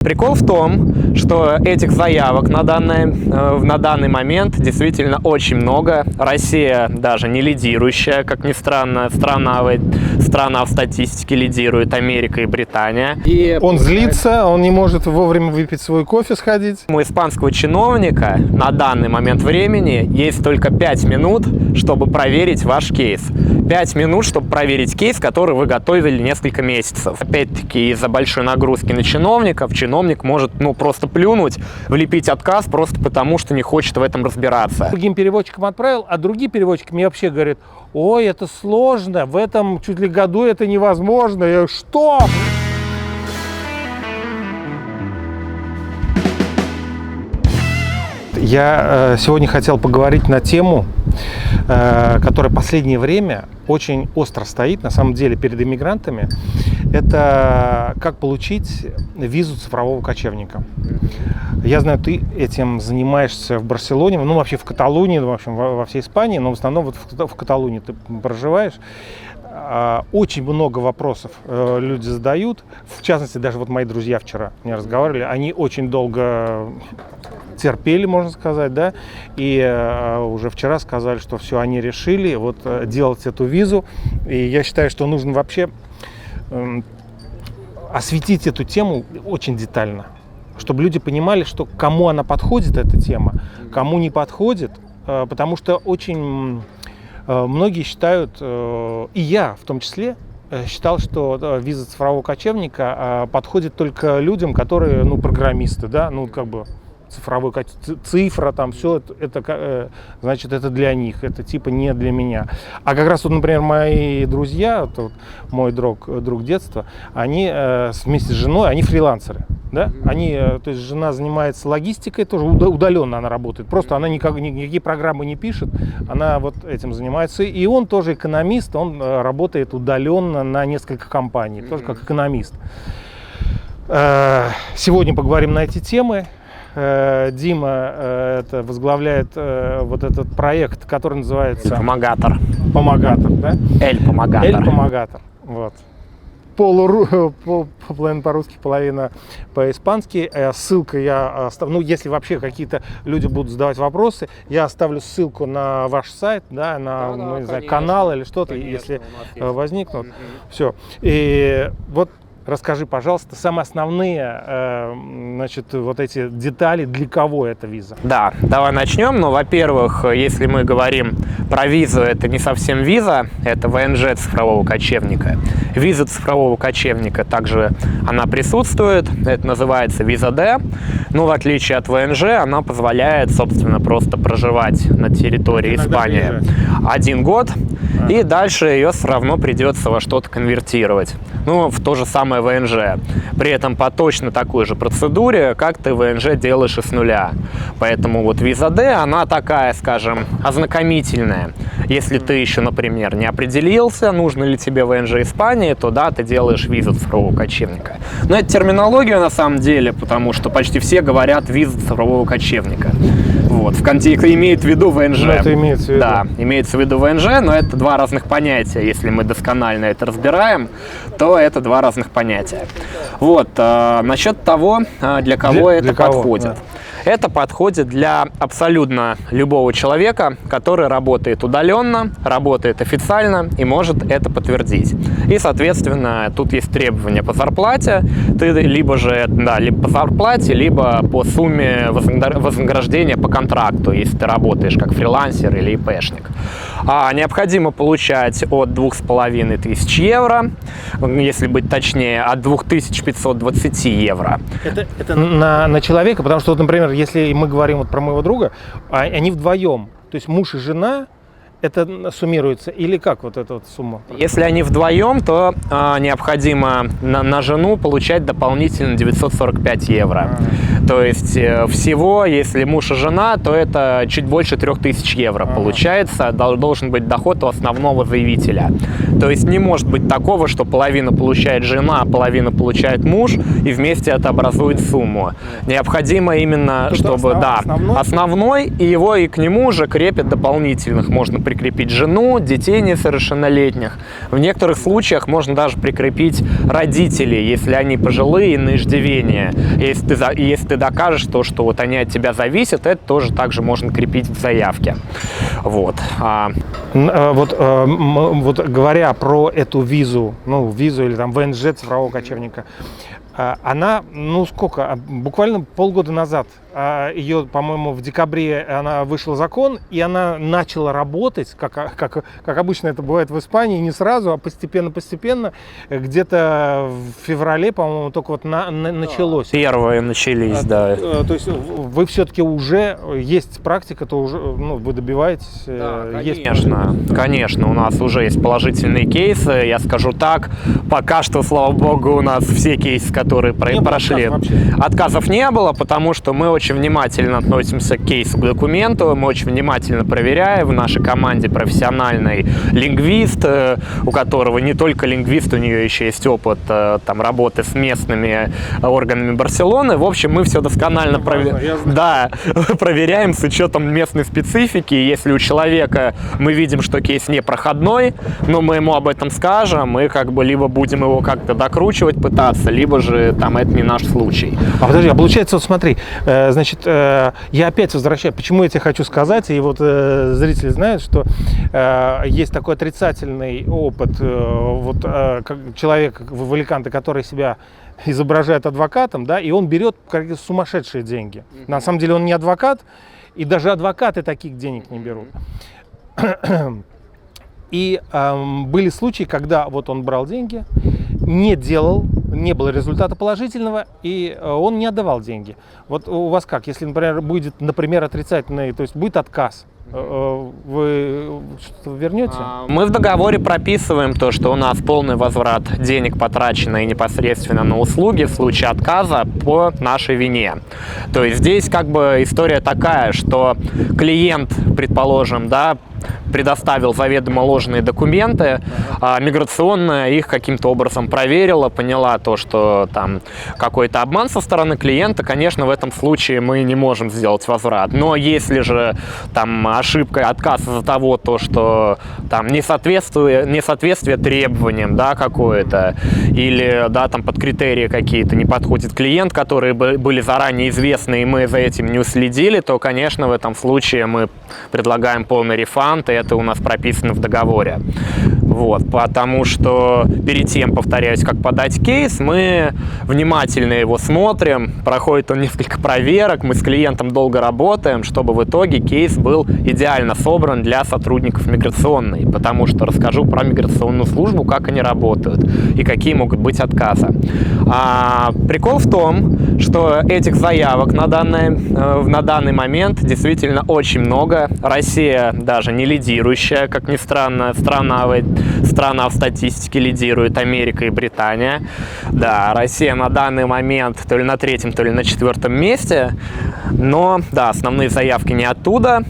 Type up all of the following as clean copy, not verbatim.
Прикол в том, что этих заявок на данный момент действительно очень много. Россия даже не лидирующая, как ни странно. Страна в статистике лидирует Америка и Британия. И он злится, он не может вовремя выпить свой кофе, сходить. У испанского чиновника на данный момент времени есть только 5 минут, чтобы проверить ваш кейс. 5 минут, чтобы проверить кейс, который вы готовили несколько месяцев. Опять-таки, из-за большой нагрузки на чиновников, чиновник может просто плюнуть, влепить отказ просто потому, что не хочет в этом разбираться. Другим переводчикам отправил, а другие переводчики мне вообще говорят: ой, это сложно, в этом чуть ли году это невозможно. Я: что? Я сегодня хотел поговорить на тему, которая в последнее время очень остро стоит, на самом деле, перед иммигрантами. Это как получить визу цифрового кочевника. Я знаю, ты этим занимаешься в Барселоне, вообще в Каталонии, в общем, во всей Испании, но в основном вот в Каталонии ты проживаешь. Очень много вопросов люди задают. В частности, даже вот мои друзья вчера мне разговаривали, они очень долго терпели, можно сказать, да, и уже вчера сказали, что все, они решили вот делать эту визу. И я считаю, что нужно вообще осветить эту тему очень детально, чтобы люди понимали, что кому она подходит, эта тема, кому не подходит, потому что очень многие считают, и я в том числе, считал, что виза цифрового кочевника подходит только людям, которые, программисты, да, цифровой цифра, там все это, значит, это для них, это типа не для меня. А как раз вот, например, мои друзья, мой друг детства, они вместе с женой, они фрилансеры, да, они, то есть жена занимается логистикой, тоже удаленно она работает, просто она никакие программы не пишет, она вот этим занимается, и он тоже экономист, он работает удаленно на несколько компаний, тоже как экономист. Сегодня поговорим на эти темы. Дима возглавляет вот этот проект, который называется Помогатор. Помогатор, да? Помогатор. Помогатор. Вот. Половина по-русски, половина по-испански. Ссылка я оставлю. Если вообще какие-то люди будут задавать вопросы, я оставлю ссылку на ваш сайт, да, на не знаю, канал или что-то, если возникнут. Все. И вот расскажи, пожалуйста, самые основные, вот эти детали, для кого эта виза? Да, давай начнем. Во-первых, если мы говорим про визу, это не совсем виза, это ВНЖ цифрового кочевника. Виза цифрового кочевника также она присутствует, это называется виза D, но в отличие от ВНЖ, она позволяет, собственно, просто проживать на территории Испании 1 год, и дальше ее все равно придется во что-то конвертировать. В то же самое ВНЖ. При этом по точно такой же процедуре, как ты ВНЖ делаешь и с нуля. Поэтому вот виза D, она такая, скажем, ознакомительная. Если ты еще, например, не определился, нужно ли тебе ВНЖ Испании, то да, ты делаешь визу цифрового кочевника. Но это терминология на самом деле, потому что почти все говорят виза цифрового кочевника. Вот, в контексте имеет в виду ВНЖ. Это имеется в виду. Да, имеется в виду ВНЖ, но это два разных понятия. Если мы досконально это разбираем, то это два разных понятия. Вот, насчет того, для кого это подходит. Да. Это подходит для абсолютно любого человека, который работает удаленно, работает официально и может это подтвердить. И, соответственно, тут есть требования по зарплате. Ты либо по зарплате, либо по сумме вознаграждения по контракту, если ты работаешь как фрилансер или ИПшник. Необходимо получать от 2500 евро, если быть точнее, от 2520 евро. Это на человека, потому что, вот, например, если мы говорим вот про моего друга, они вдвоем, то есть муж и жена, это суммируется или как вот эта вот сумма? Если они вдвоем, то необходимо на жену получать дополнительно 945 евро. То есть всего, если муж и жена, то это чуть больше 3000 евро получается. Должен быть доход у основного заявителя. То есть не может быть такого, что половина получает жена, а половина получает муж, и вместе это образует сумму. Необходимо именно, чтобы основной, и его и к нему же крепят дополнительных. Можно прикрепить жену, детей несовершеннолетних. В некоторых случаях можно даже прикрепить родителей, если они пожилые и на иждивение. Если ты докажешь то, что вот они от тебя зависят, это тоже также можно крепить в заявке. Вот. Вот говоря про эту визу, визу или там ВНЖ цифрового кочевника, она, буквально полгода назад, ее, по-моему, в декабре она вышел закон, и она начала работать, как обычно это бывает в Испании, не сразу, а постепенно, где-то в феврале, по-моему, только вот началось. Первые начались, да. То есть вы все-таки уже, есть практика, то уже вы добиваетесь? Да, конечно, у нас уже есть положительные кейсы, я скажу так, пока что, слава богу, у нас все кейсы, которые прошли, отказов не было, потому что мы очень внимательно относимся к кейсу, к документу, мы очень внимательно проверяем. В нашей команде профессиональный лингвист, у которого не только лингвист, у нее еще есть опыт там, работы с местными органами Барселоны. В общем, мы все досконально проверяем с учетом местной специфики. Если у человека мы видим, что кейс не проходной, но мы ему об этом скажем, мы либо будем его как-то докручивать, пытаться, либо же там это не наш случай. Подожди, получается, вот смотри, значит, я опять возвращаюсь, почему я тебе хочу сказать, и вот зрители знают, что есть такой отрицательный опыт, человек в Аликанте, который себя изображает адвокатом, да, и он берет сумасшедшие деньги. На самом деле он не адвокат, и даже адвокаты таких денег не берут. И были случаи, когда вот он брал деньги, не было результата положительного, и он не отдавал деньги. Вот у вас как, если, например, будет, отрицательный, то есть будет отказ, вы что-то вернете? Мы в договоре прописываем то, что у нас полный возврат денег, потраченных непосредственно на услуги в случае отказа по нашей вине. То есть здесь история такая, что клиент, предположим, предоставил заведомо ложные документы, а миграционная их каким-то образом проверила, поняла то, что там какой-то обман со стороны клиента, конечно, в этом случае мы не можем сделать возврат. Но если же там ошибка, отказ из-за того, что там несоответствие требованиям, какое-то, или там под критерии какие-то не подходит клиент, которые были заранее известны, и мы за этим не уследили, то, конечно, в этом случае мы предлагаем полный рефанд, и это у нас прописано в договоре. Вот, потому что перед тем, повторяюсь, как подать кейс, мы внимательно его смотрим, проходит он несколько проверок, мы с клиентом долго работаем, чтобы в итоге кейс был идеально собран для сотрудников миграционной, потому что расскажу про миграционную службу, как они работают и какие могут быть отказы. Прикол в том, что этих заявок на данный момент действительно очень много. Россия даже не лидирующая, как ни странно, страна в статистике лидирует Америка и Британия. Да, Россия на данный момент то ли на 3-м, то ли на 4-м месте, но основные заявки не оттуда.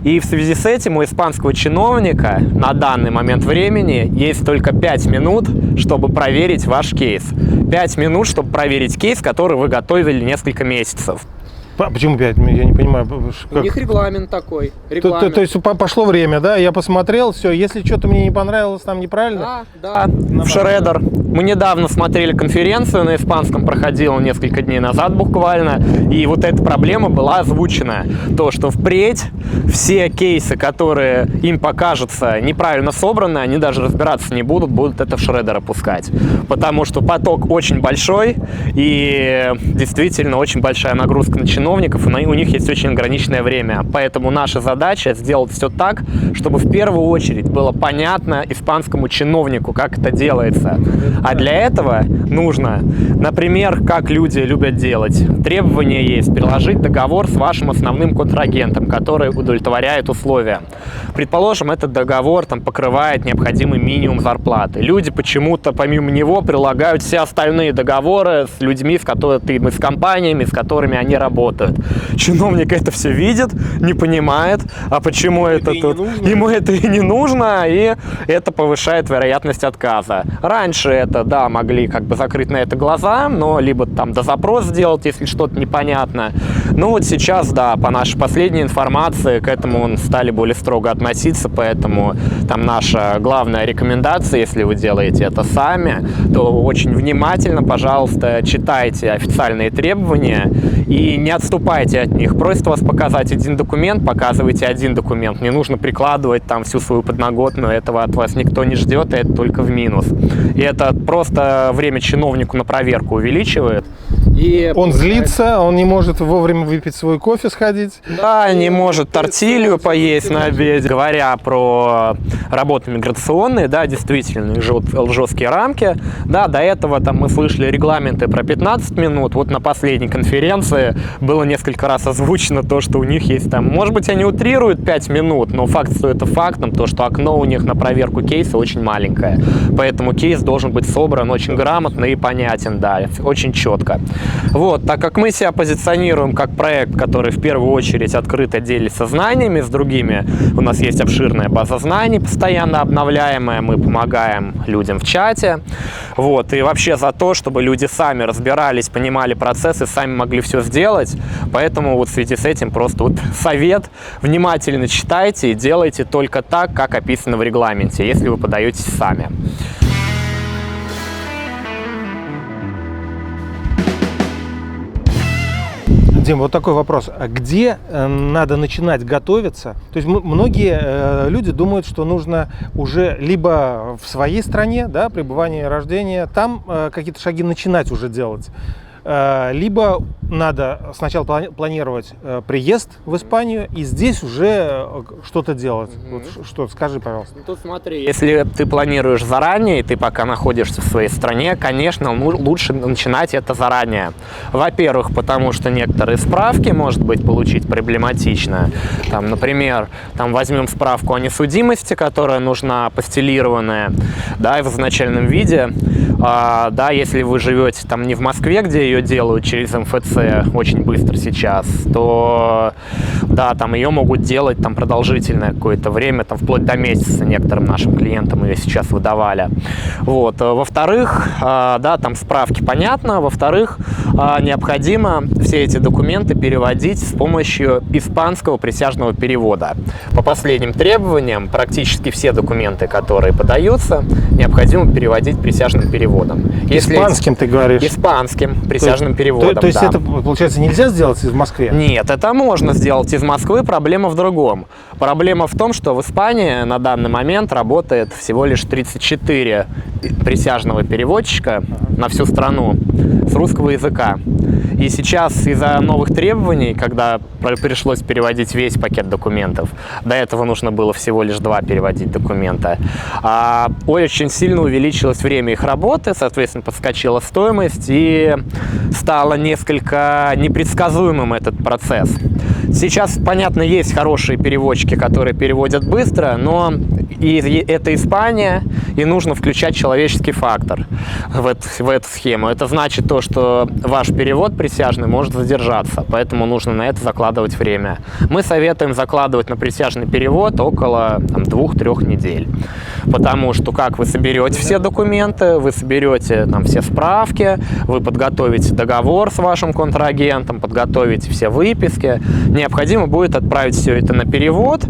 И в связи с этим у испанского чиновника на данный момент времени есть только 5 минут, чтобы проверить ваш кейс. 5 минут, чтобы проверить кейс, который вы готовили несколько месяцев. Почему 5? Я не понимаю. У них регламент такой. То есть пошло время, да? Я посмотрел, все. Если что-то мне не понравилось, там неправильно. Да. В Шредер. Мы недавно смотрели конференцию на испанском, проходила несколько дней назад буквально, и вот эта проблема была озвучена. То, что впредь все кейсы, которые им покажутся неправильно собраны, они даже разбираться не будут это в Шредер опускать. Потому что поток очень большой, и действительно очень большая нагрузка на чиновников, и у них есть очень ограниченное время. Поэтому наша задача сделать все так, чтобы в первую очередь было понятно испанскому чиновнику, как это делается. А для этого нужно, например, как люди любят делать, требование есть приложить договор с вашим основным контрагентом, который удовлетворяет условия. Предположим, этот договор покрывает необходимый минимум зарплаты. Люди почему-то помимо него прилагают все остальные договоры с людьми, с компаниями, с которыми они работают. Чиновник это все видит, не понимает, а почему ему это и не нужно, и это повышает вероятность отказа. Раньше это, да, могли как бы закрыть на это глаза, но либо там дозапрос сделать, если что-то непонятно. Ну вот сейчас, да, по нашей последней информации к этому стали более строго относиться, поэтому там наша главная рекомендация, если вы делаете это сами, то очень внимательно, пожалуйста, читайте официальные требования и не отступайте от них. Просят вас показать один документ, показывайте один документ. Не нужно прикладывать там всю свою подноготную, этого от вас никто не ждет, и это только в минус. И это просто время чиновнику на проверку увеличивает. И он злится, он не может вовремя выпить свой кофе, сходить. Да, не может тортилью поесть на обеде. Говоря про работы миграционные, да, действительно, жесткие рамки. Да, до этого там мы слышали регламенты про 15 минут. Вот на последней конференции было несколько раз озвучено то, что у них есть там, может быть, они утрируют 5 минут, но факт остается фактом, то, что окно у них на проверку кейса очень маленькое. Поэтому кейс должен быть собран очень грамотно и понятен, да, очень четко. Вот, так как мы себя позиционируем как проект, который в первую очередь открыто делится знаниями с другими, у нас есть обширная база знаний, постоянно обновляемая, мы помогаем людям в чате, вот, и вообще за то, чтобы люди сами разбирались, понимали процессы, сами могли все сделать, поэтому вот в связи с этим просто вот совет, внимательно читайте и делайте только так, как описано в регламенте, если вы подаетесь сами. Дим, вот такой вопрос. А где надо начинать готовиться? То есть многие люди думают, что нужно уже либо в своей стране, да, пребывание, рождение, там какие-то шаги начинать уже делать, либо надо сначала планировать приезд в Испанию и здесь уже что-то делать. Вот что, скажи, пожалуйста. Ну, тут смотри, если ты планируешь заранее, и ты пока находишься в своей стране, конечно, лучше начинать это заранее. Во-первых, потому что некоторые справки, может быть, получить проблематично. Там, например, там возьмем справку о несудимости, которая нужна апостилированная, да, и в изначальном виде. Да, если вы живете там не в Москве, где ее делают через МФЦ очень быстро сейчас, то да, там ее могут делать там продолжительное какое-то время, там вплоть до месяца некоторым нашим клиентам ее сейчас выдавали. Вот. Во-вторых, да, там справки понятно, во-вторых, необходимо все эти документы переводить с помощью испанского присяжного перевода. По последним требованиям практически все документы, которые подаются, необходимо переводить присяжным переводом. Испанским, ты говоришь? Испанским присяжным переводом. То есть да. это, получается, нельзя сделать в Москве? Нет, это можно сделать из Москвы. Проблема в другом. Проблема в том, что в Испании на данный момент работает всего лишь 34 присяжного переводчика на всю страну с русского языка. И сейчас из-за новых требований, когда пришлось переводить весь пакет документов, до этого нужно было всего лишь 2 переводить документа, очень сильно увеличилось время их работы, соответственно, подскочила стоимость и стало несколько непредсказуемым этот процесс. Сейчас, понятно, есть хорошие переводчики, которые переводят быстро, но это Испания, и нужно включать человеческий фактор в эту схему. Это значит то, что ваш перевод присяжный может задержаться, поэтому нужно на это закладывать время. Мы советуем закладывать на присяжный перевод около 2-3 недель, потому что как вы соберете все документы, вы соберете там все справки, вы подготовите договор с вашим контрагентом, подготовите все выписки, необходимо будет отправить все это на перевод.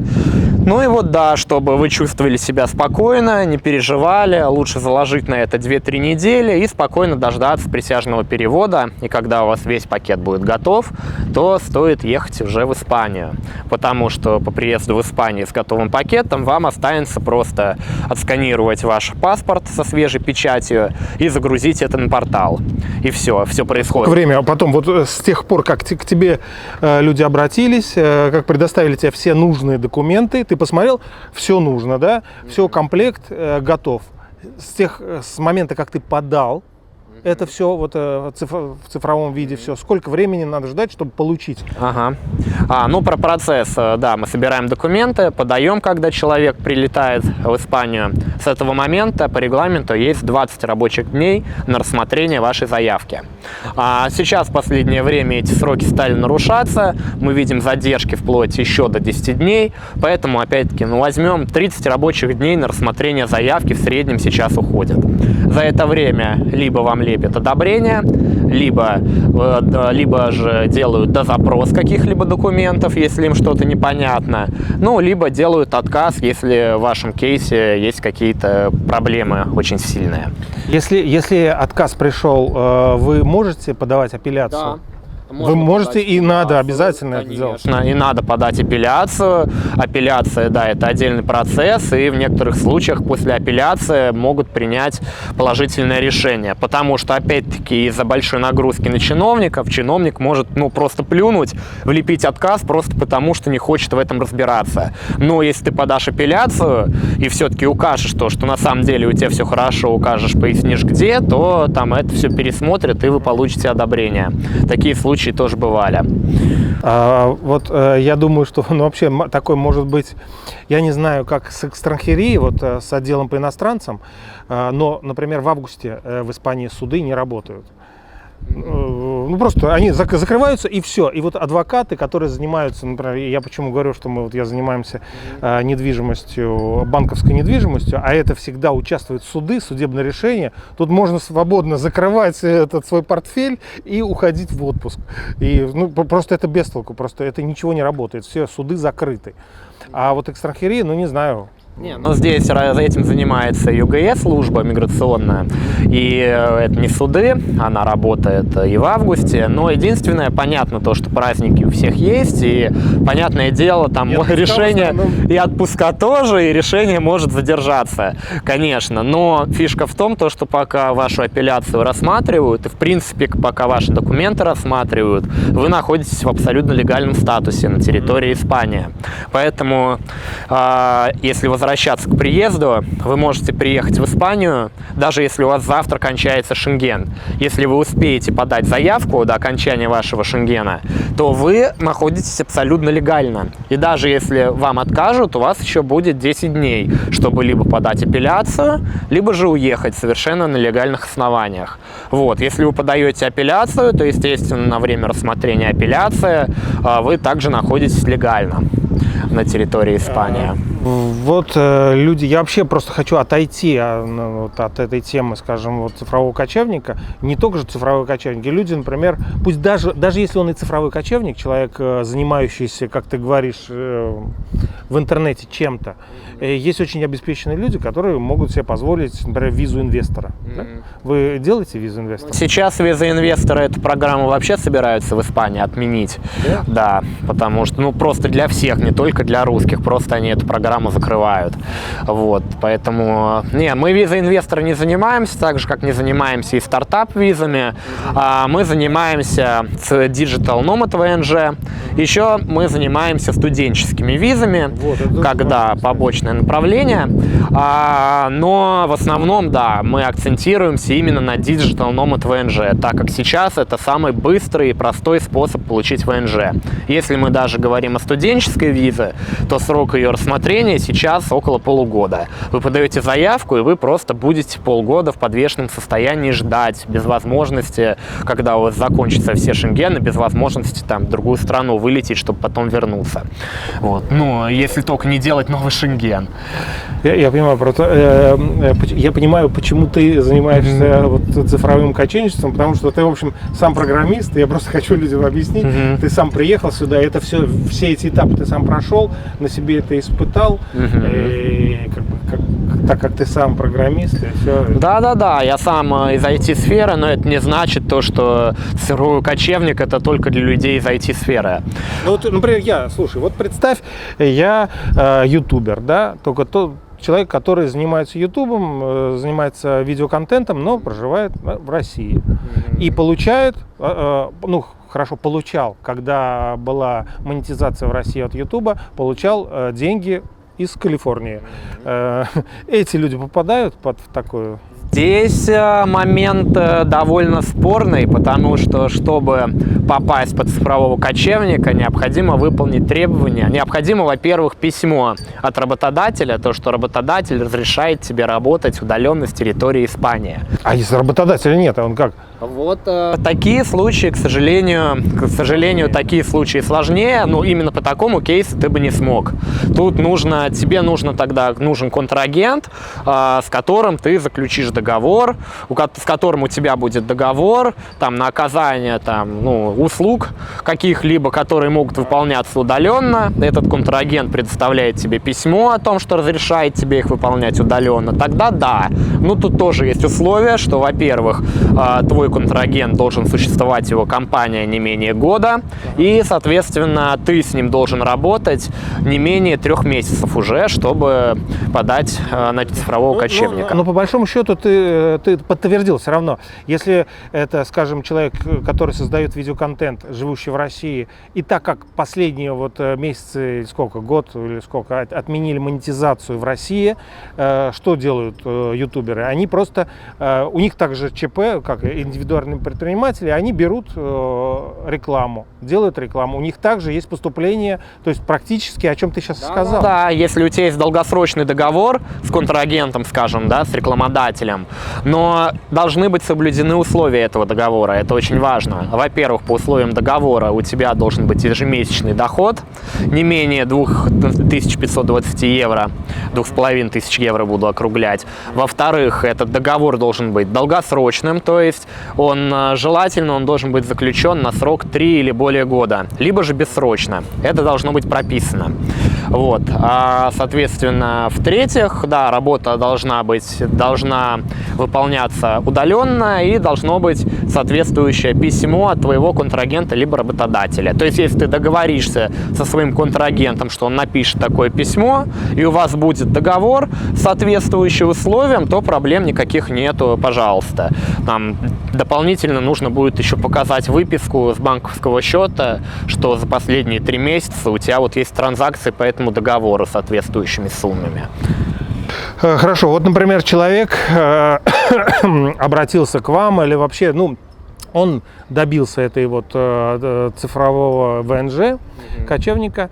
Ну и вот да, чтобы вы чувствовали себя спокойно, не переживали, лучше заложить на это 2-3 недели и спокойно дождаться присяжного перевода. И когда у вас весь пакет будет готов, то стоит ехать уже в Испанию. Потому что по приезду в Испанию с готовым пакетом вам останется просто отсканировать ваш паспорт со свежей печатью и загрузить это на портал. И все происходит. Время, а потом вот с тех пор, как к тебе люди обратились, как предоставили тебе все нужные документы, ты посмотрел, все нужно, да, все, комплект готов. С момента, как ты подал это все вот в цифровом виде все? Сколько времени надо ждать, чтобы получить? Ага. Ну, про процесс. Да, мы собираем документы, подаем, когда человек прилетает в Испанию. С этого момента по регламенту есть 20 рабочих дней на рассмотрение вашей заявки. Сейчас в последнее время эти сроки стали нарушаться. Мы видим задержки вплоть еще до 10 дней. Поэтому, опять-таки, возьмем 30 рабочих дней на рассмотрение заявки в среднем сейчас уходит. За это время либо вам лепят одобрение, либо же делают дозапрос каких-либо документов, если им что-то непонятно, либо делают отказ, если в вашем кейсе есть какие-то проблемы очень сильные. Если отказ пришел, вы можете подавать апелляцию? Да. Вы можете и надо обязательно это делать. И надо подать апелляцию. Апелляция, да, это отдельный процесс, и в некоторых случаях после апелляции могут принять положительное решение. Потому что, опять-таки, из-за большой нагрузки на чиновников, чиновник может, просто плюнуть, влепить отказ просто потому, что не хочет в этом разбираться. Но если ты подашь апелляцию и все-таки укажешь то, что на самом деле у тебя все хорошо, укажешь, пояснишь где, то там это все пересмотрят, и вы получите одобрение. Такие случаи тоже бывали. Я думаю, что вообще такой может быть, я не знаю, как с экстранхерией, с отделом по иностранцам, но, например, в августе в Испании суды не работают. Просто они закрываются и все. И адвокаты, которые занимаются, например, я почему говорю, что я занимаемся недвижимостью, банковской недвижимостью, а это всегда участвуют суды, судебное решение. Тут можно свободно закрывать этот свой портфель и уходить в отпуск. И просто это без толку, просто это ничего не работает. Все суды закрыты. А экстранхерия, не знаю. Но здесь этим занимается ЮГС, служба миграционная, и это не суды, она работает и в августе, но единственное, понятно то, что праздники у всех есть, и, понятное дело, там решение и отпуска тоже, и решение может задержаться, конечно, но фишка в том, что пока вашу апелляцию рассматривают, и, в принципе, пока ваши документы рассматривают, вы находитесь в абсолютно легальном статусе на территории Испании, поэтому, если возвращаться к приезду, вы можете приехать в Испанию, даже если у вас завтра кончается Шенген. Если вы успеете подать заявку до окончания вашего Шенгена, то вы находитесь абсолютно легально. И даже если вам откажут, у вас еще будет 10 дней, чтобы либо подать апелляцию, либо же уехать совершенно на легальных основаниях. Если вы подаете апелляцию, то, естественно, на время рассмотрения апелляции вы также находитесь легально на территории Испании. Люди, я вообще просто хочу отойти от этой темы, скажем, цифрового кочевника, не только же цифровой кочевник. И люди, например, пусть даже если он и цифровой кочевник, человек, занимающийся, как ты говоришь, в интернете чем-то, есть очень обеспеченные люди, которые могут себе позволить, например, визу инвестора. Да? Вы делаете визу инвестора? Сейчас виза инвестора, эту программу вообще собираются в Испании отменить. Да, потому что, просто для всех, не только для русских, просто они эту программу закрывают. Поэтому, мы визой инвестора не занимаемся, так же, как не занимаемся и стартап-визами. Мы занимаемся с Digital Nomad VNG. Еще мы занимаемся студенческими визами, когда побочное направление. Но в основном, да, мы акцентируемся именно на Digital Nomad VNG, так как сейчас это самый быстрый и простой способ получить VNG. Если мы даже говорим о студенческой визе, то срок ее рассмотрения сейчас около полугода. Вы подаете заявку, и вы просто будете полгода в подвешенном состоянии ждать, без возможности, когда у вас закончатся все шенгены, без возможности в другую страну вылететь, чтобы потом вернуться. Если только не делать новый шенген. Я понимаю, почему ты занимаешься цифровым кочевничеством, потому что ты, в общем, сам программист, я просто хочу людям объяснить, ты сам приехал сюда, это все эти этапы ты сам прошел, на себе это испытал, и так как ты сам программист, и все. Да, я сам из IT-сферы, но это не значит то, что цифровой кочевник это только для людей из IT-сферы. Например, слушай, представь, я ютубер, да, только человек, который занимается ютубом, занимается видеоконтентом, но проживает в России. И получает, получал, когда была монетизация в России от ютуба, получал деньги из Калифорнии. Эти люди попадают под такую... Здесь момент довольно спорный, потому что, чтобы попасть под цифрового кочевника, необходимо выполнить требования. Необходимо, во-первых, письмо от работодателя, то, что работодатель разрешает тебе работать удаленно с территории Испании. А если работодателя нет, а он как? Вот такие случаи, к сожалению, такие случаи сложнее, но именно по такому кейсу ты бы не смог. Тут тебе нужен контрагент, с которым ты заключишь договор, с которым у тебя будет договор там, на оказание услуг каких-либо, которые могут выполняться удаленно. Этот контрагент предоставляет тебе письмо о том, что разрешает тебе их выполнять удаленно. Тогда да. Ну, тут тоже есть условия, что, во-первых, твой контрагент должен существовать, его компания, не менее года, и, соответственно, ты с ним должен работать не менее 3 месяцев уже, чтобы подать на цифрового кочевника. Но по большому счету ты подтвердил все равно. Если это, скажем, человек, который создает видеоконтент, живущий в России, и так как последние месяцы, год или сколько, отменили монетизацию в России, что делают ютуберы? Они просто, у них также ЧП, как индивидуальные предприниматели, они берут рекламу, делают рекламу. У них также есть поступление, то есть практически, о чем ты сейчас сказал. Да, если у тебя есть долгосрочный договор с контрагентом, скажем, да, с рекламодателем, но должны быть соблюдены условия этого договора. Это очень важно. Во-первых, по условиям договора у тебя должен быть ежемесячный доход не менее 2520 евро, 2500 евро буду округлять. Во-вторых, этот договор должен быть долгосрочным, то есть желательно он должен быть заключен на срок 3 или более года, либо же бессрочно. Это должно быть прописано. Вот. А, соответственно, в-третьих, да, работа должна выполняться удаленно, и должно быть соответствующее письмо от твоего контрагента либо работодателя. То есть, если ты договоришься со своим контрагентом, что он напишет такое письмо, и у вас будет договор, соответствующий условиям, то проблем никаких нету, пожалуйста. Там дополнительно нужно будет еще показать выписку с банковского счета, что за последние 3 месяца у тебя есть транзакции по этому договору с соответствующими суммами. Хорошо, вот, например, человек обратился к вам, или вообще, он добился этой цифрового ВНЖ, кочевника.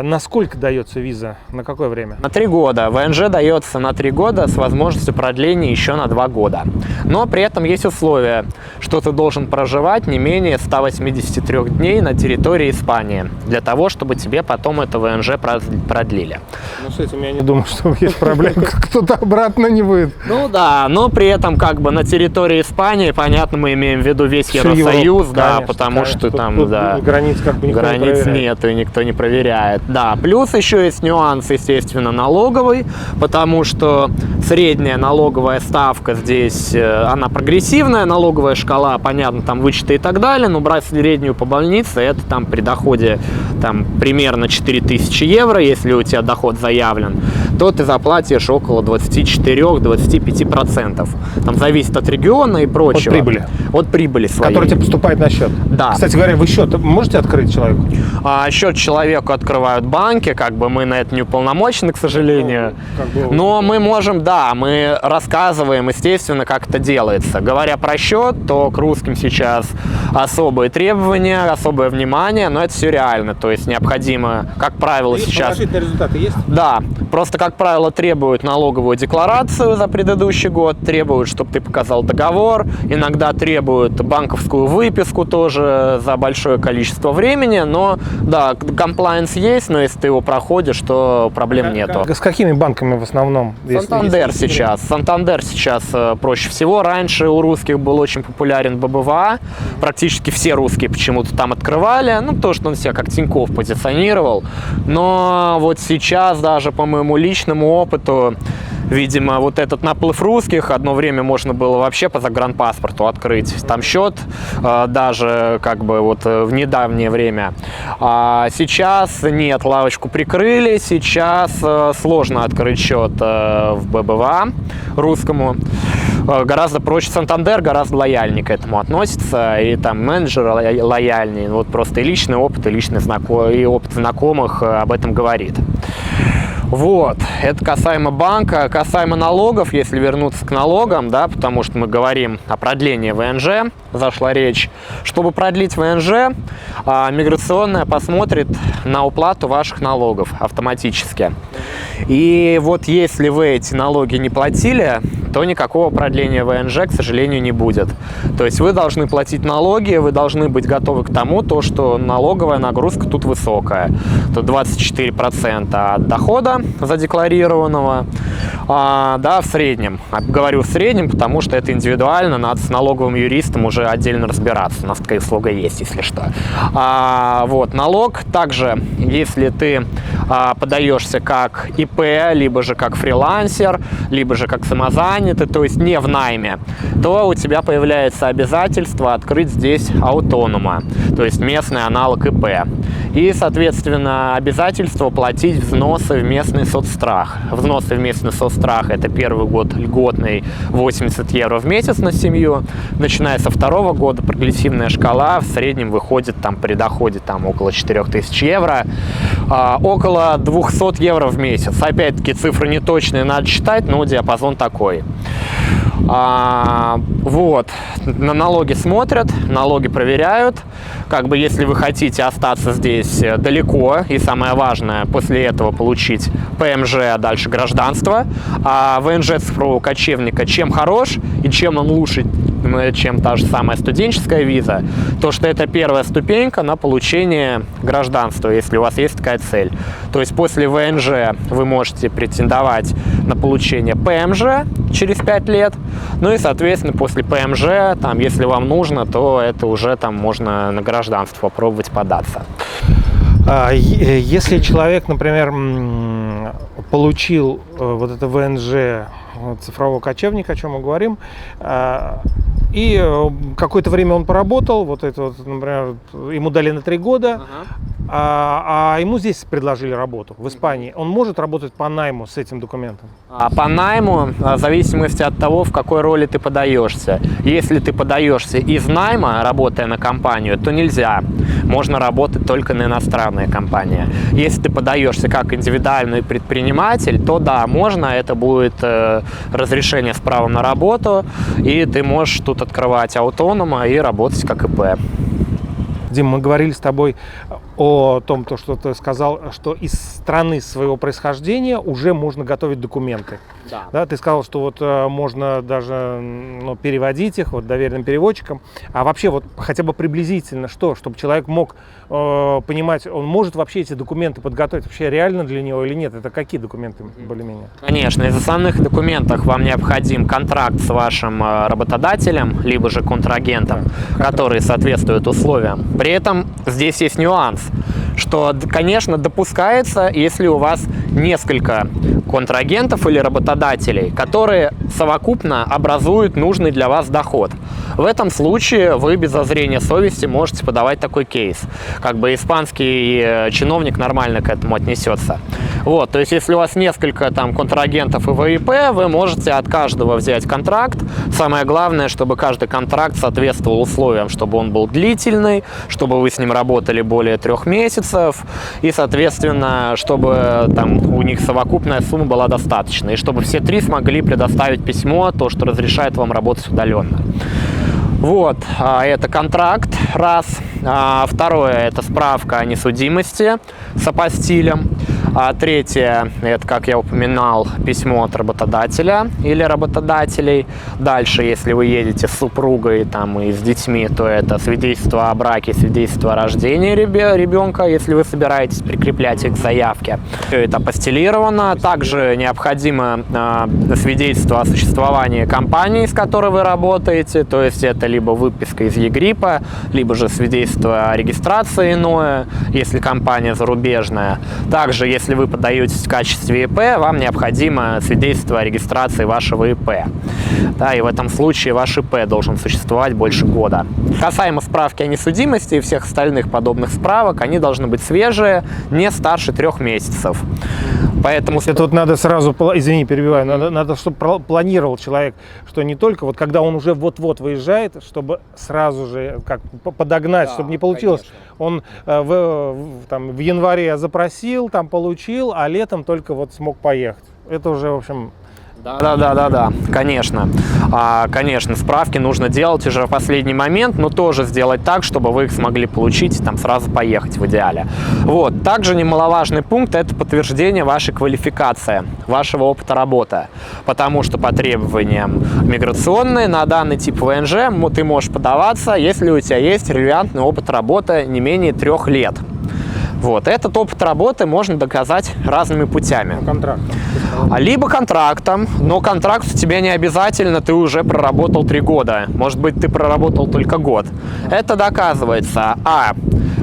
Насколько дается виза? На какое время? На 3 года. ВНЖ дается на 3 года с возможностью продления еще на 2 года. Но при этом есть условие, что ты должен проживать не менее 183 дней на территории Испании, для того, чтобы тебе потом это ВНЖ продлили. Ну, с этим я не думаю, что есть проблема. Кто-то обратно не будет. Ну да, но при этом на территории Испании, понятно, мы имеем в виду весь Евросоюз, да, потому что там, да, границ нет, и никто не проверяет. Да, плюс еще есть нюанс, естественно, налоговый, потому что средняя налоговая ставка здесь, она прогрессивная, налоговая шкала, понятно, там вычеты и так далее, но брать среднюю по больнице, это там при доходе примерно 4000 евро, если у тебя доход заявлен, то ты заплатишь около 24-25%. Там зависит от региона и прочего. От прибыли своей. Который тебе поступает на счет. Да. Кстати говоря, вы счет можете открыть человеку? Счет человеку открывают банки, мы на это не уполномочены, к сожалению. Но мы можем, мы рассказываем, естественно, как это делается. Говоря про счет, то к русским сейчас особые требования, особое внимание, но это все реально. То есть необходимо, как правило, сейчас... Положительные результаты есть? Да. Просто, как правило, требуют налоговую декларацию за предыдущий год, требуют, чтобы ты показал договор, иногда требуют банковскую выписку тоже за большое количество времени, но, да, комплайенс есть, но если ты его проходишь, то проблем нету. С какими банками в основном? Сантандер сейчас проще всего. Раньше у русских был очень популярен ББВА, практически все русские почему-то там открывали, то, что он себя как Тинькофф позиционировал, но вот сейчас даже по моему личному опыту, видимо, этот наплыв русских, одно время можно было вообще по загранпаспорту открыть там счет, даже в недавнее время. А сейчас нет, лавочку прикрыли, сейчас сложно открыть счет в ББВА русскому. Гораздо проще. Сантандер гораздо лояльнее к этому относится, и там менеджеры лояльнее. Просто и личный опыт, и опыт знакомых об этом говорит. Вот, это касаемо банка. Касаемо налогов, если вернуться к налогам, да, потому что мы говорим о продлении ВНЖ, зашла речь. Чтобы продлить ВНЖ, миграционная посмотрит на уплату ваших налогов автоматически. И вот если вы эти налоги не платили, то никакого продления ВНЖ, к сожалению, не будет. То есть вы должны платить налоги, вы должны быть готовы к тому, что налоговая нагрузка тут высокая. Тут 24% от дохода задекларированного, да, в среднем. Говорю в среднем, потому что это индивидуально, надо с налоговым юристом уже отдельно разбираться. У нас такая услуга есть, если что. Вот, налог также, если ты подаешься как ИП, либо же как фрилансер, либо же как самозанятый, то есть не в найме, то у тебя появляется обязательство открыть здесь аутонома, то есть местный аналог ИП. И, соответственно, обязательство платить взносы в местный соцстрах. Взносы в местный соцстрах – это первый год льготный 80 евро в месяц на семью. Начиная со второго года прогрессивная шкала в среднем выходит там, при доходе там, около 4000 евро, около 200 евро в месяц. Опять-таки цифры неточные, надо считать, но диапазон такой. Вот, на налоги смотрят, налоги проверяют. Как бы если вы хотите остаться здесь далеко, и самое важное, после этого получить ПМЖ, а дальше гражданство. А ВНЖ цифрового кочевника чем хорош и чем он лучше, чем та же самая студенческая виза, то что это первая ступенька на получение гражданства, если у вас есть такая цель. То есть после ВНЖ вы можете претендовать на получение ПМЖ через 5 лет. Ну и, соответственно, после ПМЖ, там, если вам нужно, то это уже там можно на гражданство попробовать податься. Если человек, например, получил вот это ВНЖ цифрового кочевника, о чем мы говорим, и какое-то время он поработал, вот это вот, например, ему дали на 3 года, а ему здесь предложили работу, в Испании. Он может работать по найму с этим документом? По найму, в зависимости от того, в какой роли ты подаешься. Если ты подаешься из найма, работая на компанию, то нельзя. Можно работать только на иностранные компании. Если ты подаешься как индивидуальный предприниматель, то да, можно. Это будет разрешение с правом на работу, и ты можешь тут открывать аутонома и работать как ИП. Дим, мы говорили с тобой о том, что ты сказал, что из страны своего происхождения уже можно готовить документы. Да, ты сказал, что вот можно даже переводить их вот, доверенным переводчикам. А вообще вот хотя бы приблизительно что, чтобы человек мог понимать, он может вообще эти документы подготовить, вообще реально для него или нет? Это какие документы более-менее? Конечно, из основных документов вам необходим контракт с вашим работодателем, либо же контрагентом, который соответствует условиям. При этом здесь есть нюанс, что, конечно, допускается, если у вас несколько контрагентов или работодателей, которые совокупно образуют нужный для вас доход. В этом случае вы без зазрения совести можете подавать такой кейс. Как бы испанский чиновник нормально к этому отнесется. Вот, то есть, если у вас несколько там контрагентов и ВИП, вы можете от каждого взять контракт. Самое главное, чтобы каждый контракт соответствовал условиям, чтобы он был длительный, чтобы вы с ним работали более 3 месяцев, и, соответственно, чтобы там у них совокупная сумма была достаточна, и чтобы все 3 смогли предоставить письмо, то, что разрешает вам работать удаленно. Вот, это контракт, раз. Второе, это справка о несудимости с апостилем. Третье, это, как я упоминал, письмо от работодателя или работодателей. Дальше, если вы едете с супругой там, и с детьми, то это свидетельство о браке, свидетельство о рождении ребенка, если вы собираетесь прикреплять их к заявке. Все это апостилировано. Также необходимо свидетельство о существовании компании, с которой вы работаете, то есть это либо выписка из ЕГРИПа, либо же свидетельство о регистрации иное, если компания зарубежная. Также, если вы подаетесь в качестве ИП, вам необходимо свидетельство о регистрации вашего ИП. Да, и в этом случае ваш ИП должен существовать больше года. Касаемо справки о несудимости и всех остальных подобных справок, они должны быть свежие, не старше 3 месяцев. Поэтому... Это вот надо сразу, извини, перебиваю, надо, чтобы планировал человек, что не только вот когда он уже вот-вот выезжает, чтобы сразу же как подогнать, чтобы не получилось. Конечно. Он в январе запросил, там получил, а летом только вот смог поехать. Это уже, в общем... Да, конечно. Конечно, справки нужно делать уже в последний момент, но тоже сделать так, чтобы вы их смогли получить и там сразу поехать в идеале. Вот. Также немаловажный пункт – это подтверждение вашей квалификации, вашего опыта работы. Потому что по требованиям миграционные на данный тип ВНЖ ты можешь подаваться, если у тебя есть релевантный опыт работы не менее 3 лет. Вот. Этот опыт работы можно доказать разными путями. Контрактом. Либо контрактом, но контракт у тебя не обязательно, ты уже проработал 3 года. Может быть, ты проработал только год. Это доказывается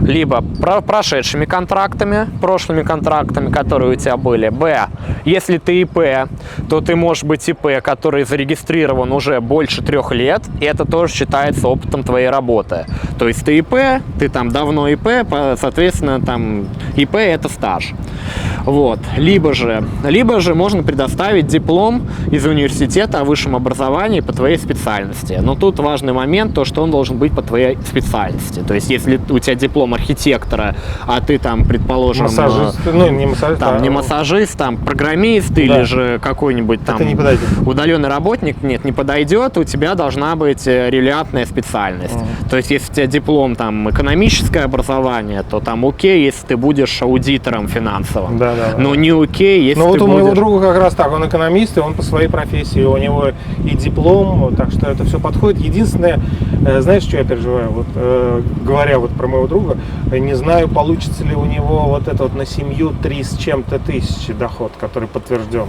либо прошедшими контрактами, прошлыми контрактами, которые у тебя были. Если ты ИП, то ты можешь быть ИП, который зарегистрирован уже больше 3 лет, и это тоже считается опытом твоей работы. То есть ты ИП, ты там давно ИП, соответственно, там ИП – это стаж. Вот. Либо же можно предоставить диплом из университета о высшем образовании по твоей специальности. Но тут важный момент, то, что он должен быть по твоей специальности. То есть, если у тебя диплом архитектора, а ты там, предположим, массажист, не массажист, там, программист или же какой-нибудь там удаленный работник, не подойдет, у тебя должна быть релевантная специальность. То есть, если у тебя диплом там экономическое образование, то там окей, если ты будешь аудитором финансовым. Но не окей, если ты будешь... у моего друга как раз так, он экономист, и он по своей профессии, у него и диплом, так что это все подходит. Единственное, знаешь, что я переживаю? Вот, говоря вот про моего друга, не знаю, получится ли у него вот это вот на семью 3 с чем-то тысячи доход, который подтвержден.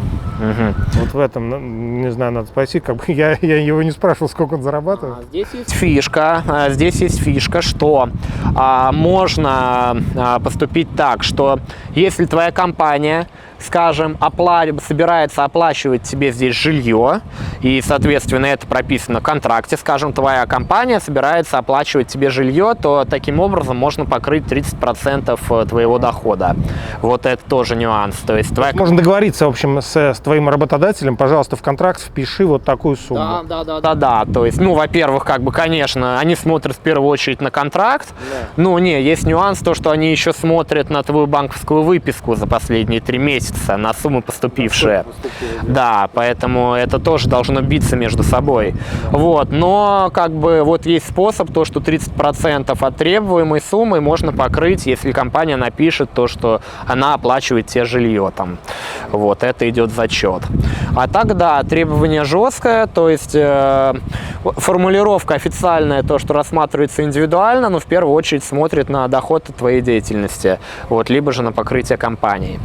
Вот в этом, не знаю, надо спросить, как бы я его не спрашивал, сколько он зарабатывает. Здесь есть фишка, что можно поступить так, что если твоя компания, скажем, собирается оплачивать тебе здесь жилье, и, соответственно, это прописано в контракте, скажем, твоя компания собирается оплачивать тебе жилье, то таким образом можно покрыть 30% твоего дохода. Вот это тоже нюанс. То есть можно договориться, в общем, с твоим работодателем, пожалуйста, в контракт впиши вот такую сумму. Да. То есть, во-первых, конечно, они смотрят в первую очередь на контракт, но есть нюанс, то, что они еще смотрят на твою банковскую выписку за последние 3 месяца, на суммы поступившие. Да, поэтому это тоже должно биться между собой. Вот, но есть способ, то, что 30% от требуемой суммы можно покрыть, если компания напишет то, что она оплачивает тебе жилье там. Вот, это идет зачет. А так, да, требование жесткое, то есть формулировка официальная, то, что рассматривается индивидуально, но в первую очередь смотрит на доход от твоей деятельности, вот, либо же на покрытие компании.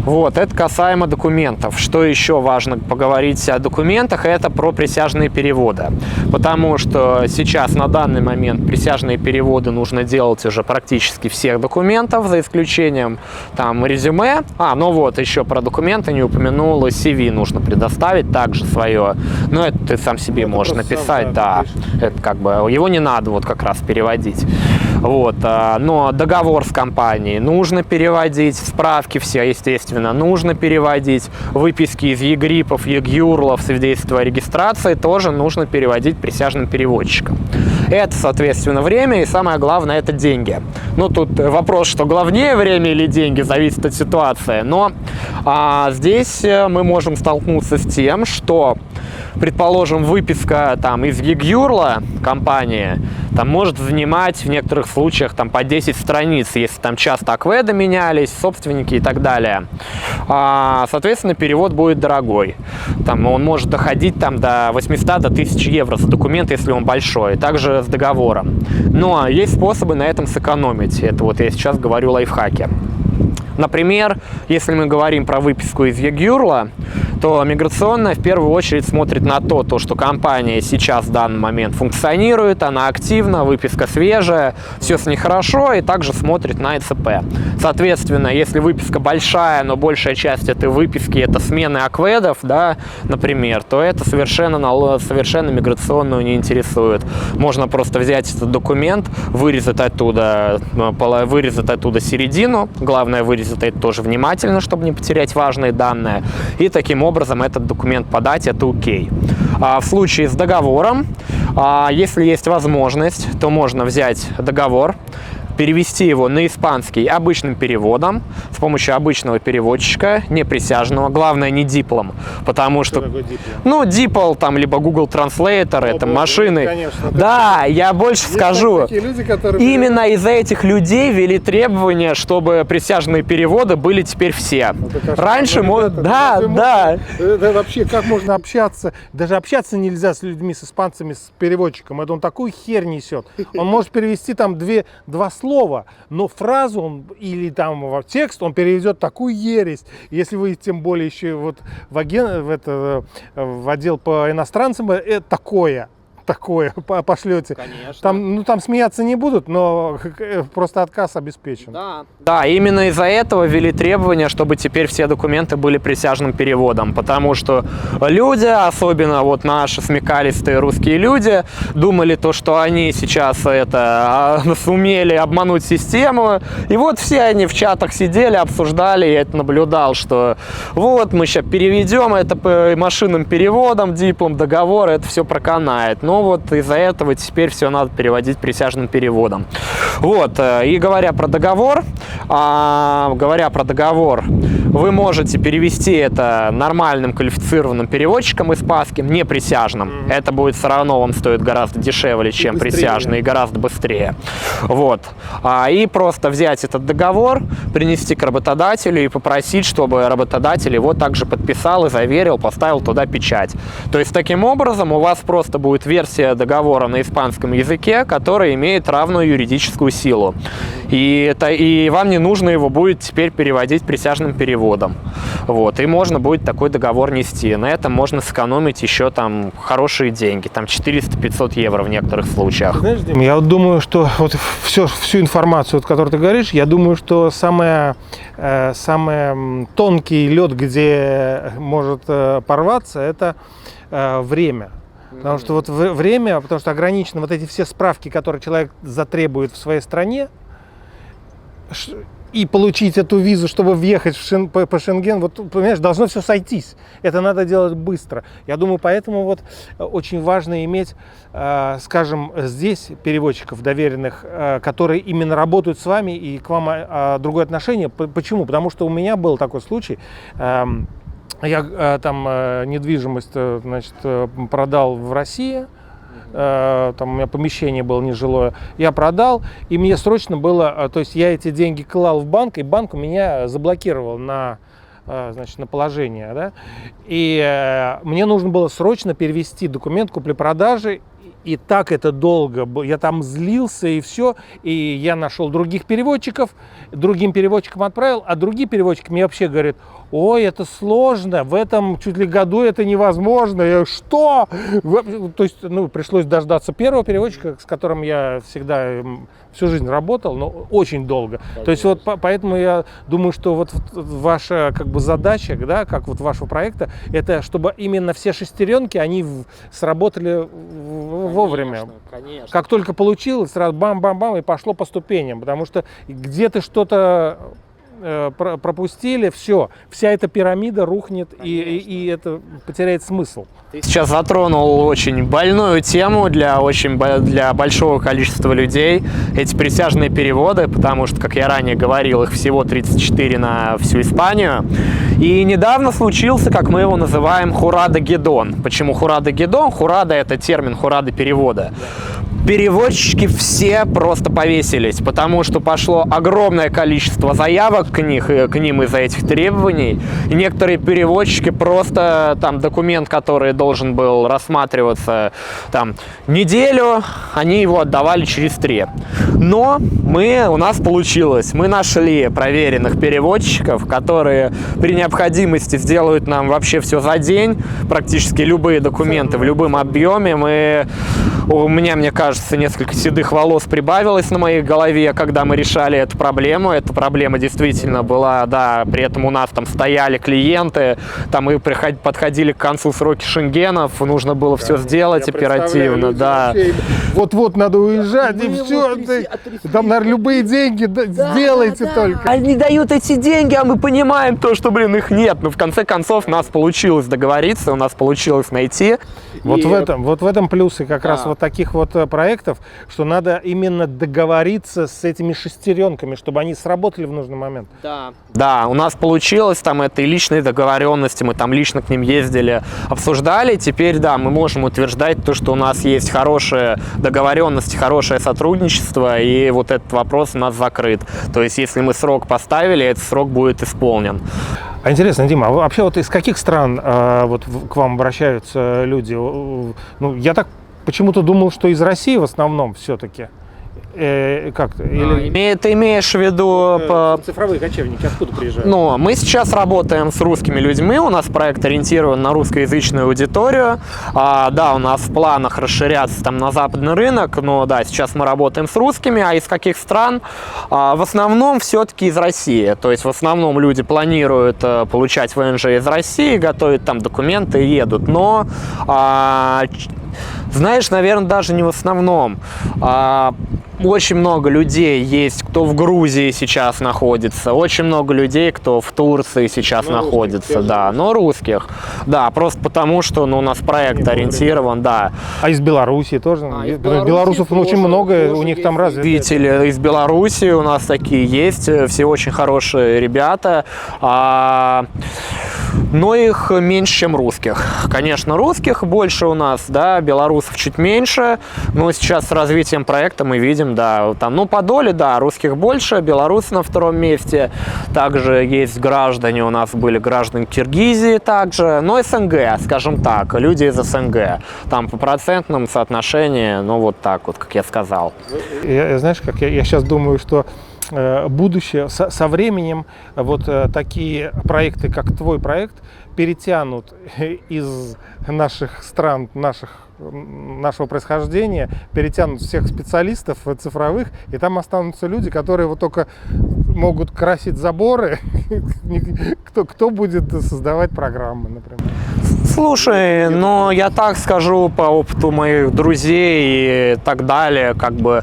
Вот, это касаемо документов. Что еще важно поговорить о документах, это про присяжные переводы. Потому что сейчас, на данный момент, присяжные переводы нужно делать уже практически всех документов, за исключением там резюме. Еще про документы не упомянул, CV нужно предоставить также свое. Но это ты сам себе можешь написать, это его не надо вот как раз переводить. Вот, но договор с компанией нужно переводить, справки все, естественно, нужно переводить, выписки из ЕГРИПов, ЕГЮРЛов, свидетельства о регистрации тоже нужно переводить присяжным переводчикам. Это, соответственно, время и, самое главное, это деньги. Тут вопрос, что главнее время или деньги, зависит от ситуации, но здесь мы можем столкнуться с тем, что, предположим, выписка там из ЕГЮРЛа компании там может занимать в некоторых случаях там по 10 страниц, если там часто АКВЭДы менялись, собственники и так далее. Соответственно, перевод будет дорогой. Там он может доходить там до 800 до 1000 евро за документ, если он большой. Также с договором. Но есть способы на этом сэкономить. Это вот я сейчас говорю лайфхаки. Например, если мы говорим про выписку из ЕГЮРЛа, то миграционная в первую очередь смотрит на то, что компания сейчас в данный момент функционирует, она активна, выписка свежая, все с ней хорошо, и также смотрит на ЭЦП. Соответственно, если выписка большая, но большая часть этой выписки это смены акведов, да, например, то это совершенно миграционную не интересует. Можно просто взять этот документ, вырезать оттуда середину, главное вырезать это тоже внимательно, чтобы не потерять важные данные, и таким образом этот документ подать, это окей. А в случае с договором, если есть возможность, то можно взять договор, перевести его на испанский обычным переводом с помощью обычного переводчика, не присяжного, главное не диплом, потому что, ну, дипл там либо Google Translator, это машины. Конечно, да, я больше скажу, люди, именно из-за этих людей ввели требования, чтобы присяжные переводы были теперь все. Раньше, да. Это вообще как можно общаться? Даже общаться нельзя с людьми, с испанцами, с переводчиком. Это он такую херь несет. Он может перевести там два слова, но фразу он, или там текст он переведет такую ересь. Если вы тем более еще вот в отдел по иностранцам, это такое пошлете. Конечно. Там смеяться не будут, но просто отказ обеспечен. Да, именно из-за этого ввели требования, чтобы теперь все документы были присяжным переводом, потому что люди, особенно вот наши смекалистые русские люди, думали то, что они сейчас сумели обмануть систему, и вот все они в чатах сидели, обсуждали, я это наблюдал, что вот мы сейчас переведем это по машинным переводам, диплом, договор, это все проканает. Но вот из-за этого теперь все надо переводить присяжным переводом. Вот, и говоря про договор, вы можете перевести это нормальным квалифицированным переводчиком испанским, не присяжным. Это будет все равно вам стоит гораздо дешевле, чем присяжный, и гораздо быстрее. Вот. И просто взять этот договор, принести к работодателю и попросить, чтобы работодатель его также подписал и заверил, поставил туда печать. То есть таким образом у вас просто будет версия договора на испанском языке, который имеет равную юридическую силу. И вам не нужно его будет теперь переводить присяжным переводом. Вот. И можно будет такой договор нести. На этом можно сэкономить еще там хорошие деньги. Там 400-500 евро в некоторых случаях. Знаешь, Дим, я вот думаю, что вот всю информацию, о которой ты говоришь, я думаю, что самый тонкий лед, где может порваться, это время. Потому что вот время, потому что ограничено вот эти все справки, которые человек затребует в своей стране, и получить эту визу, чтобы въехать по Шенген, вот, понимаешь, должно все сойтись. Это надо делать быстро. Я думаю, поэтому вот очень важно иметь, скажем, здесь переводчиков доверенных, которые именно работают с вами и к вам другое отношение. Почему? Потому что у меня был такой случай. Я там недвижимость, значит, продал в России. Там у меня помещение было нежилое, я продал, и мне срочно было, то есть я эти деньги клал в банк, и банк у меня заблокировал на положение, да? И мне нужно было срочно перевести документ купли-продажи, и так это долго, я там злился и все, и я нашел других переводчиков, другим переводчикам отправил, а другие переводчики мне вообще говорят: ой, это сложно, в этом чуть ли году это невозможно. Я: что? То есть, пришлось дождаться первого переводчика, с которым я всегда всю жизнь работал, но очень долго. То есть вот поэтому я думаю, что вот ваша задача, да, как вот вашего проекта, это чтобы именно все шестеренки, они сработали вовремя. Конечно. Как только получилось, сразу бам-бам-бам, и пошло по ступеням, потому что где-то что-то пропустили, все, вся эта пирамида рухнет, и это потеряет смысл. Ты сейчас затронул очень больную тему для большого количества людей, эти присяжные переводы, потому что, как я ранее говорил, их всего 34 на всю Испанию. И недавно случился, как мы его называем, хурадо-геддон. Почему хурадо-геддон? Хурадо — это термин хурадо перевода. Переводчики все просто повесились, потому что пошло огромное количество заявок к ним из-за этих требований. И некоторые переводчики просто там документ, который должен был рассматриваться там неделю, они его отдавали через 3. Но у нас получилось. Мы нашли проверенных переводчиков, которые при необходимости сделают нам вообще все за день, практически любые документы в любом объеме. Мы у меня, мне кажется, несколько седых волос прибавилось на моей голове, когда мы решали эту проблему. Эта проблема действительно была, да, при этом у нас там стояли клиенты, там мы подходили к концу сроки шенгенов, нужно было все сделать оперативно, да. Вот-вот надо уезжать, и все, там, наверное, любые деньги сделайте только. Они дают эти деньги, а мы понимаем то, что, блин, их нет. Но в конце концов у нас получилось договориться, у нас получилось найти. Вот в этом плюсы как раз вот таких вот проектов, что надо именно договориться с этими шестеренками, чтобы они сработали в нужный момент. Да, у нас получилось там это и личные договоренности, мы там лично к ним ездили, обсуждали. Теперь, да, мы можем утверждать то, что у нас есть хорошие договоренности, хорошее сотрудничество, и вот этот вопрос у нас закрыт. То есть, если мы срок поставили, этот срок будет исполнен. А интересно, Дима, а вообще вот из каких стран вот к вам обращаются люди? Ну, я так почему-то думал, что из России в основном все-таки. Как-то? Или... Ты имеешь в виду... Цифровые кочевники откуда приезжают? Ну, мы сейчас работаем с русскими людьми, у нас проект ориентирован на русскоязычную аудиторию. Да, у нас в планах расширяться там на западный рынок, но да, сейчас мы работаем с русскими, а из каких стран? В основном все-таки из России. То есть в основном люди планируют получать ВНЖ из России, готовят там документы и едут. Но... знаешь, наверное, даже не в основном. Очень много людей есть, кто в Грузии сейчас находится, очень много людей, кто в Турции сейчас находится, русских, да, но русских, да, просто потому что, ну, у нас проект ориентирован, да. А из Белоруссии тоже? Белорусов очень много, у них там развито. Видели из Белоруссии у нас такие есть, все очень хорошие ребята, но их меньше, чем русских. Конечно, русских больше у нас, да, белорусов чуть меньше, но сейчас с развитием проекта мы видим, да, там, ну, по доле, да, русских больше, белорусы на втором месте, также есть граждане, у нас были граждане Киргизии также, но СНГ, скажем так, люди из СНГ, там по процентному соотношению, ну, вот так вот, как я сказал. Знаешь, как я сейчас думаю, что будущее со временем вот такие проекты, как твой проект, перетянут из наших стран, нашего происхождения, перетянут всех специалистов цифровых, и там останутся люди, которые вот только могут красить заборы. Кто будет создавать программы, например? Слушай, ну я так скажу по опыту моих друзей и так далее, как бы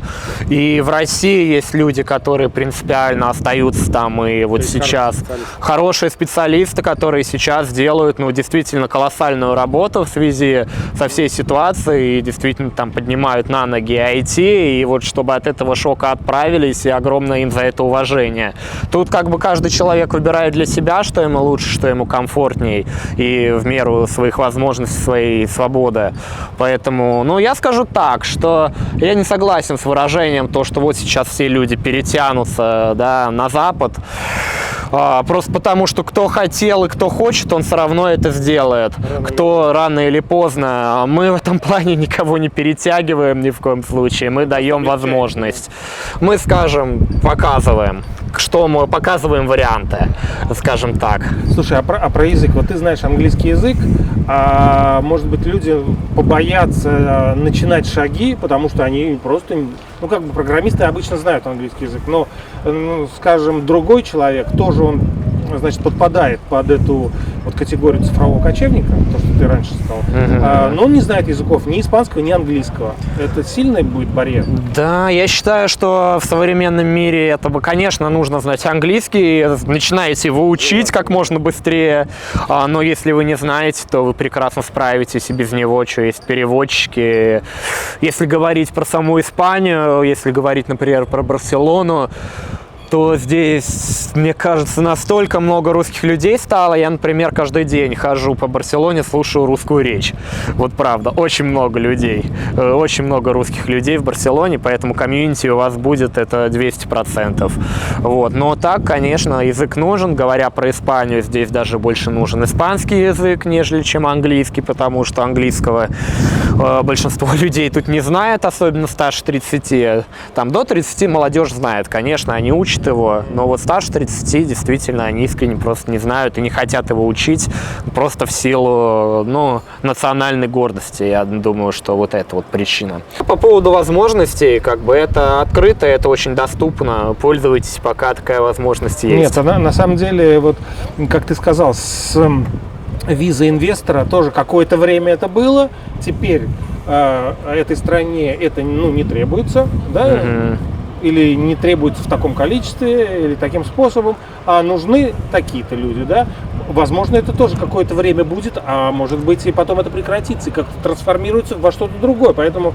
и в России есть люди, которые принципиально остаются там, и вот сейчас хорошие специалисты, которые сейчас делают, ну, действительно колоссальную работу в связи со всей ситуацией, и действительно там поднимают на ноги IT, и вот чтобы от этого шока отправились, и огромное им за это уважение. Тут как бы каждый человек выбирает для себя, что ему лучше, что ему комфортней, и в меру своих возможностей, своей свободы. Поэтому, ну, я скажу так, что я не согласен с выражением, то, что вот сейчас все люди перетянутся, да, на Запад. Просто потому, что кто хотел и кто хочет, он все равно это сделает. Кто рано или поздно. Мы в этом плане никого не перетягиваем ни в коем случае. Мы даем возможность. Мы, скажем, показываем, что мы показываем варианты, скажем так. Слушай, а про язык? Вот ты знаешь английский язык, а может быть люди побоятся начинать шаги, потому что они просто, ну, как бы программисты обычно знают английский язык, но, ну, скажем, другой человек тоже он, значит, подпадает под эту вот категорию цифрового кочевника, то, что ты раньше сказал, но он не знает языков ни испанского, ни английского. Это сильный будет барьер? Да, я считаю, что в современном мире это, конечно, нужно знать английский, начинаете его учить как можно быстрее, но если вы не знаете, то вы прекрасно справитесь и без него, что есть переводчики. Если говорить про саму Испанию, если говорить, например, про Барселону, то здесь, мне кажется, настолько много русских людей стало. Я, например, каждый день хожу по Барселоне, слушаю русскую речь. Вот правда, очень много людей. Очень много русских людей в Барселоне, поэтому комьюнити у вас будет это 200%. Вот. Но так, конечно, язык нужен. Говоря про Испанию, здесь даже больше нужен испанский язык, нежели чем английский, потому что английского большинство людей тут не знает, особенно старше 30. Там до 30 молодежь знает, конечно, они учатся учат его, но вот старше 30 действительно они искренне просто не знают и не хотят его учить просто в силу, ну, национальной гордости. Я думаю, что вот это вот причина. По поводу возможностей, как бы это открыто, это очень доступно. Пользуйтесь, пока такая возможность есть. Нет, на самом деле, вот как ты сказал, с визой инвестора тоже какое-то время это было. Теперь этой стране это, ну, не требуется, да? Или не требуется в таком количестве, или таким способом, а нужны такие-то люди, да? Возможно, это тоже какое-то время будет, а может быть и потом это прекратится, и как-то трансформируется во что-то другое, поэтому...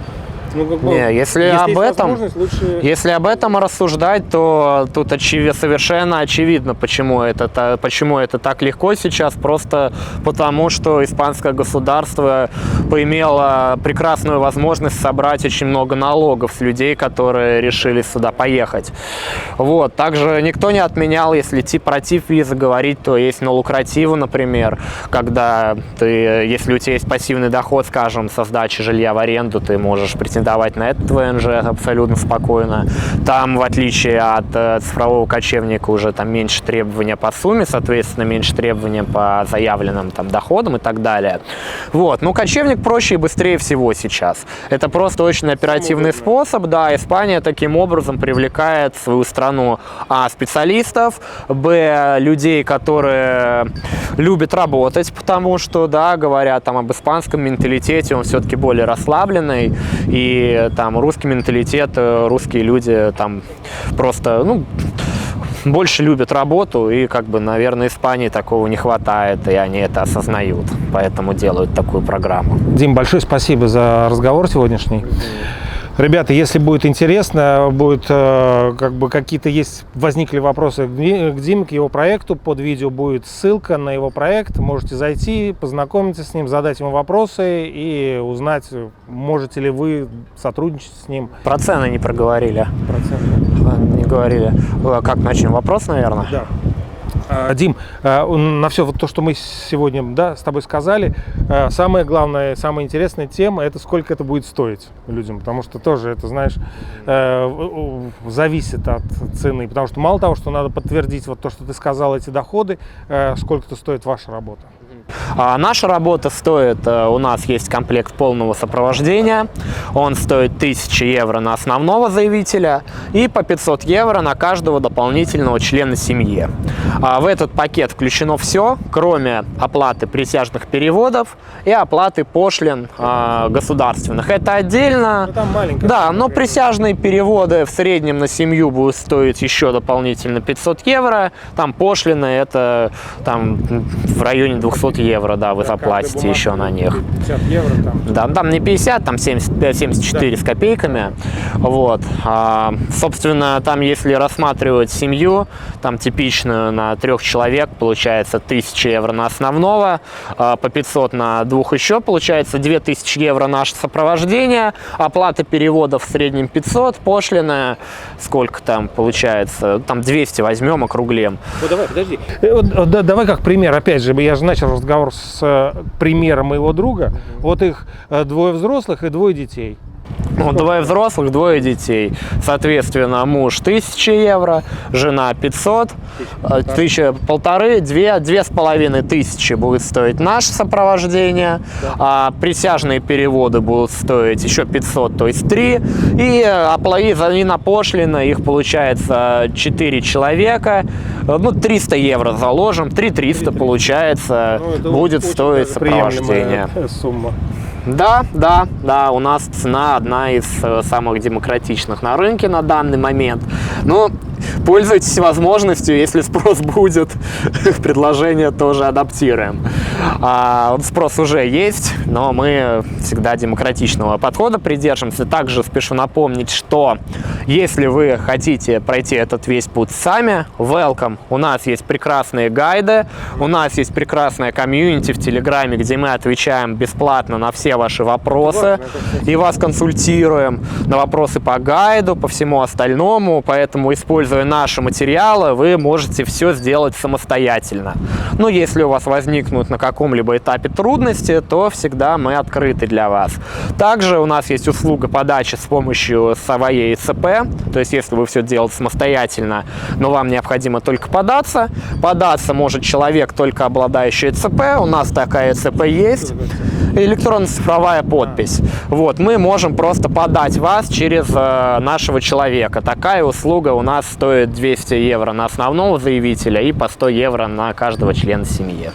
Ну, как бы, если об этом рассуждать, то тут совершенно очевидно, почему это так легко сейчас. Просто потому, что испанское государство поимело прекрасную возможность собрать очень много налогов с людей, которые решили сюда поехать. Вот. Также никто не отменял, если идти против визы говорить, то есть на лукративу, например, когда если у тебя есть пассивный доход, скажем, со сдачи жилья в аренду, ты можешь претендовать на этот ВНЖ абсолютно спокойно. Там, в отличие от цифрового кочевника, уже там меньше требования по сумме, соответственно, меньше требования по заявленным там доходам и так далее. Вот. Ну, кочевник проще и быстрее всего сейчас. Это просто очень оперативный способ. Да, Испания таким образом привлекает в свою страну специалистов, людей, которые любят работать, потому что, да, говоря там об испанском менталитете, он все-таки более расслабленный, и там русский менталитет, русские люди там просто, ну, больше любят работу, и, как бы, наверное, Испании такого не хватает, и они это осознают, поэтому делают такую программу. Дим, большое спасибо за разговор сегодняшний. Ребята, если будет интересно, возникли вопросы к Диме, к его проекту, под видео будет ссылка на его проект, можете зайти, познакомиться с ним, задать ему вопросы и узнать, можете ли вы сотрудничать с ним. Про цены не проговорили. Не говорили. Как начнем? Вопрос, наверное? Да. Дим, на все вот то, что мы сегодня, да, с тобой сказали, самое главное, самая интересная тема – это сколько это будет стоить людям, потому что тоже это, знаешь, зависит от цены, потому что мало того, что надо подтвердить вот то, что ты сказал, эти доходы, сколько-то стоит ваша работа. Наша работа стоит, у нас есть комплект полного сопровождения, он стоит 1000 евро на основного заявителя и по 500 евро на каждого дополнительного члена семьи. В этот пакет включено все, кроме оплаты присяжных переводов и оплаты пошлин государственных. Это отдельно. Да, но присяжные переводы в среднем на семью будут стоить еще дополнительно 500 евро, там пошлины это там в районе 200 евро, да, вы заплатите еще на них. 50 евро там. Да, там не 50, там 74 с копейками. Вот. Собственно, там, если рассматривать семью, там типичную на 3 человек, получается 1000 евро на основного, по 500 на 2 еще, получается 2000 евро наше сопровождение, оплата переводов в среднем 500, пошлина, сколько там получается, там 200 возьмем, округлим. Ну, давай, подожди. Давай как пример, опять же, я же начал разговор с примером моего друга. Вот их 2 взрослых и 2 детей. Ну, 2 взрослых, 2 детей. Соответственно, муж 1000 евро, жена 500, 1500, 2500 будет стоить наше сопровождение, присяжные переводы будут стоить еще 500, то есть 3, и на пошлины их получается 4 человека, ну 300 евро заложим, 3300 получается, будет стоить сопровождение. Сумма. Да, у нас цена одна из самых демократичных на рынке на данный момент. Но пользуйтесь возможностью, если спрос будет, предложение тоже адаптируем. Спрос уже есть, но мы всегда демократичного подхода придерживаемся. Также спешу напомнить, что если вы хотите пройти этот весь путь сами, welcome. У нас есть прекрасные гайды, у нас есть прекрасная комьюнити в Телеграме, где мы отвечаем бесплатно на все ваши вопросы и вас консультируем на вопросы по гайду, по всему остальному. Поэтому, используя наши материалы, вы можете все сделать самостоятельно. Но если у вас возникнут на каком-либо этапе трудности, то всегда мы открыты для вас. Также у нас есть услуга подачи с помощью своей ЦП, то есть если вы все делаете самостоятельно, но вам необходимо только податься. Податься может человек, только обладающий ЦП. У нас такая ЦП есть. Электронно-цифровая подпись. Вот, мы можем просто подать вас через нашего человека. Такая услуга у нас стоит 200 евро на основного заявителя и по 100 евро на каждого члена семьи.